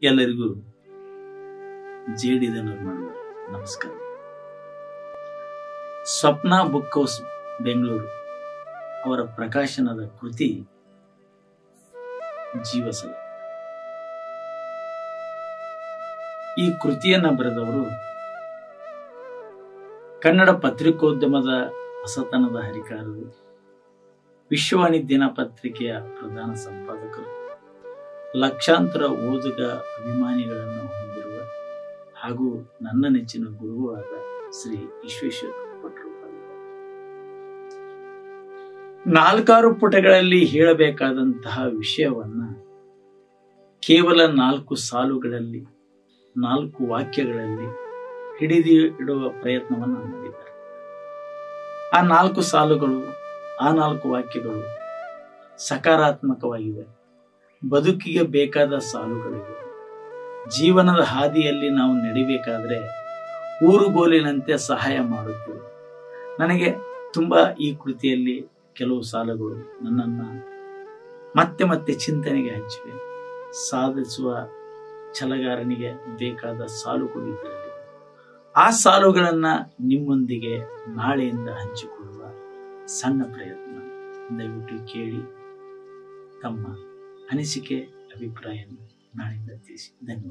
ಎಲ್ಲರಿಗೂ ಜೇಡಿದ ಮಾಡುವ ನಮಸ್ಕಾರ. ಸ್ವಪ್ನ ಬುಕ್ ಹೌಸ್ ಬೆಂಗಳೂರು ಅವರ ಪ್ರಕಾಶನದ ಕೃತಿ ಜೀವಸಲ. ಈ ಕೃತಿಯನ್ನ ಬರೆದವರು ಕನ್ನಡ ಪತ್ರಿಕೋದ್ಯಮದ ಹೊಸತನದ ಹರಿಕಾರರು, ವಿಶ್ವವಾಣಿ ದಿನಪತ್ರಿಕೆಯ ಪ್ರಧಾನ ಸಂಪಾದಕರು, ಲಕ್ಷಾಂತರ ಓದುಗ ಅಭಿಮಾನಿಗಳನ್ನು ಹೊಂದಿರುವ ಹಾಗೂ ನನ್ನ ನೆಚ್ಚಿನ ಗುರುವಾದ ಶ್ರೀ ವಿಶ್ವೇಶ್ವರ ಭಟ್ರು. 4 ಪುಟಗಳಲ್ಲಿ ಹೇಳಬೇಕಾದಂತಹ ವಿಷಯವನ್ನ ಕೇವಲ 4 ಸಾಲುಗಳಲ್ಲಿ 4 ವಾಕ್ಯಗಳಲ್ಲಿ ಹಿಡಿದು ಇಡುವ ಪ್ರಯತ್ನವನ್ನ ಮಾಡಿದ್ದಾರೆ. ಆ 4 ಸಾಲುಗಳು, ಆ 4 ವಾಕ್ಯಗಳು ಸಕಾರಾತ್ಮಕವಾಗಿವೆ, ಬದುಕಿಗೆ ಬೇಕಾದ ಸಾಲುಗಳಿವೆ. ಜೀವನದ ಹಾದಿಯಲ್ಲಿ ನಾವು ನಡಿಬೇಕಾದ್ರೆ ಊರುಗೋಲಿನಂತೆ ಸಹಾಯ ಮಾಡುತ್ತವೆ. ನನಗೆ ತುಂಬಾ ಈ ಕೃತಿಯಲ್ಲಿ ಕೆಲವು ಸಾಲುಗಳು ನನ್ನನ್ನ ಮತ್ತೆ ಮತ್ತೆ ಚಿಂತನೆಗೆ ಹಚ್ಚಿವೆ. ಸಾಧಿಸುವ ಛಲಗಾರನಿಗೆ ಬೇಕಾದ ಸಾಲುಗಳು ಇದರಲ್ಲಿ. ಆ ಸಾಲುಗಳನ್ನ ನಿಮ್ಮೊಂದಿಗೆ ನಾಳೆಯಿಂದ ಹಂಚಿಕೊಳ್ಳುವ ಸಣ್ಣ ಪ್ರಯತ್ನ. ದಯವಿಟ್ಟು ಕೇಳಿ ತಮ್ಮ ಅನಿಸಿಕೆ, ಅಭಿಪ್ರಾಯ ನಾಳೆಯಿಂದ ತಿಳಿಸಿ. ಧನ್ಯವಾದ.